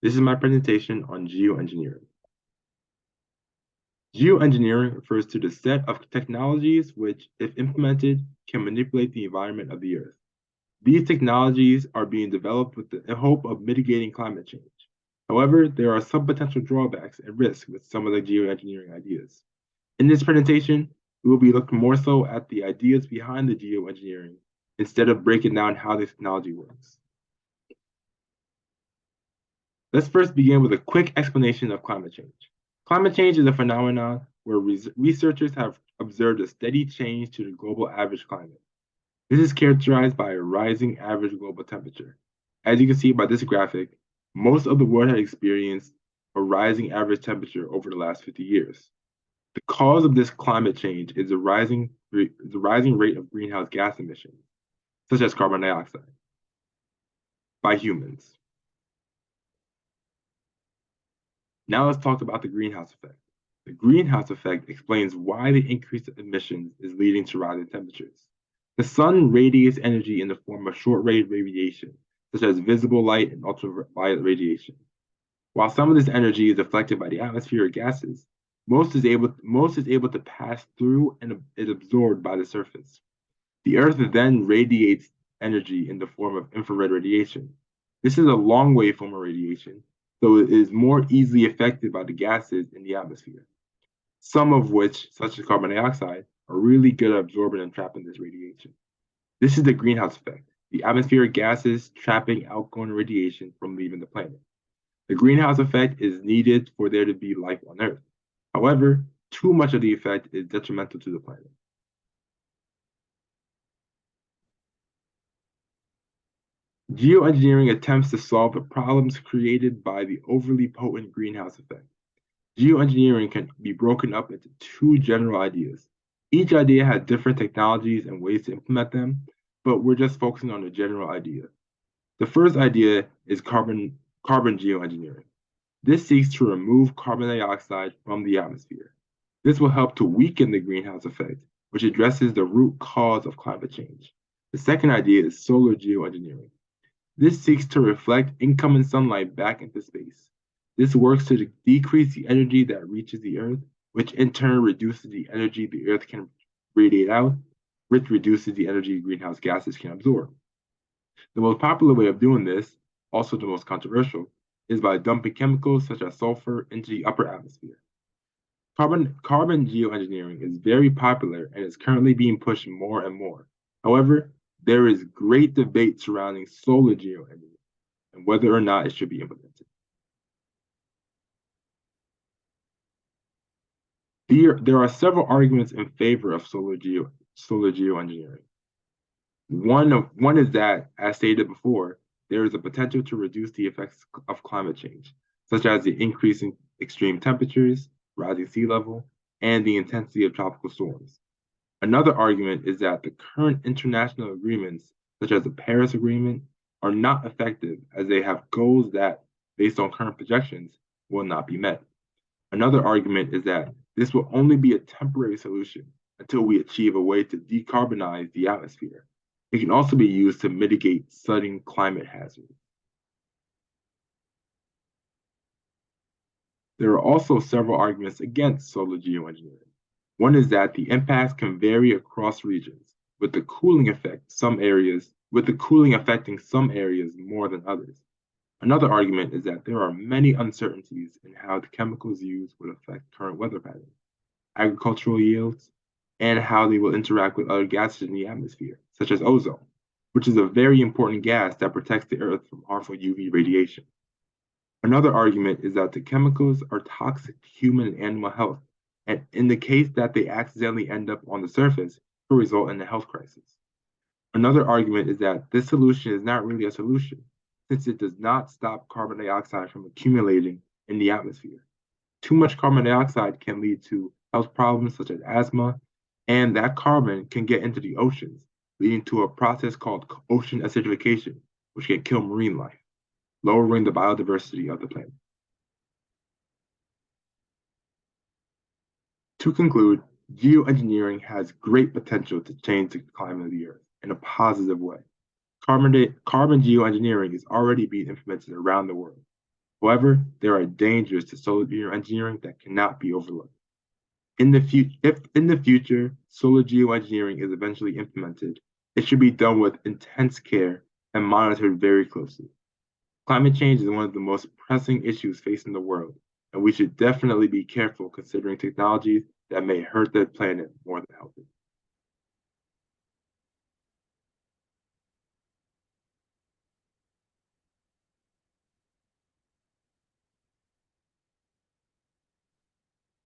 This is my presentation on geoengineering. Geoengineering refers to the set of technologies which, if implemented, can manipulate the environment of the Earth. These technologies are being developed with the hope of mitigating climate change. However, there are some potential drawbacks and risks with some of the geoengineering ideas. In this presentation, we will be looking more so at the ideas behind the geoengineering instead of breaking down how the technology works. Let's first begin with a quick explanation of climate change. Climate change is a phenomenon where researchers have observed a steady change to the global average climate. This is characterized by a rising average global temperature. As you can see by this graphic, most of the world has experienced a rising average temperature over the last 50 years. The cause of this climate change is the rising rate of greenhouse gas emissions, such as carbon dioxide, by humans. Now let's talk about the greenhouse effect. The greenhouse effect explains why the increase of emissions is leading to rising temperatures. The sun radiates energy in the form of short-range radiation, such as visible light and ultraviolet radiation. While some of this energy is deflected by the atmospheric gases, most is able to pass through and is absorbed by the surface. The Earth then radiates energy in the form of infrared radiation. This is a long-wave form of radiation, so it is more easily affected by the gases in the atmosphere, some of which, such as carbon dioxide, are really good at absorbing and trapping this radiation. This is the greenhouse effect, the atmospheric gases trapping outgoing radiation from leaving the planet. The greenhouse effect is needed for there to be life on Earth. However, too much of the effect is detrimental to the planet. Geoengineering attempts to solve the problems created by the overly potent greenhouse effect. Geoengineering can be broken up into two general ideas. Each idea has different technologies and ways to implement them, but we're just focusing on the general idea. The first idea is carbon geoengineering. This seeks to remove carbon dioxide from the atmosphere. This will help to weaken the greenhouse effect, which addresses the root cause of climate change. The second idea is solar geoengineering. This seeks to reflect incoming sunlight back into space. This works to decrease the energy that reaches the Earth, which in turn reduces the energy the Earth can radiate out, which reduces the energy greenhouse gases can absorb. The most popular way of doing this, also the most controversial, is by dumping chemicals such as sulfur into the upper atmosphere. Carbon geoengineering is very popular and is currently being pushed more and more. However, there is great debate surrounding solar geoengineering and whether or not it should be implemented. There are several arguments in favor of solar geoengineering. One is that, as stated before, there is a potential to reduce the effects of climate change, such as the increase in extreme temperatures, rising sea level, and the intensity of tropical storms. Another argument is that the current international agreements, such as the Paris Agreement, are not effective as they have goals that, based on current projections, will not be met. Another argument is that this will only be a temporary solution until we achieve a way to decarbonize the atmosphere. It can also be used to mitigate sudden climate hazards. There are also several arguments against solar geoengineering. One is that the impacts can vary across regions, with the cooling affecting some areas more than others. Another argument is that there are many uncertainties in how the chemicals used will affect current weather patterns, agricultural yields, and how they will interact with other gases in the atmosphere, such as ozone, which is a very important gas that protects the Earth from harmful UV radiation. Another argument is that the chemicals are toxic to human and animal health, and in the case that they accidentally end up on the surface, will result in a health crisis. Another argument is that this solution is not really a solution, since it does not stop carbon dioxide from accumulating in the atmosphere. Too much carbon dioxide can lead to health problems such as asthma, and that carbon can get into the oceans, leading to a process called ocean acidification, which can kill marine life, lowering the biodiversity of the planet. To conclude, geoengineering has great potential to change the climate of the Earth in a positive way. Carbon geoengineering is already being implemented around the world. However, there are dangers to solar geoengineering that cannot be overlooked. If in the future solar geoengineering is eventually implemented, it should be done with intense care and monitored very closely. Climate change is one of the most pressing issues facing the world, and we should definitely be careful considering technologies that may hurt the planet more than help it.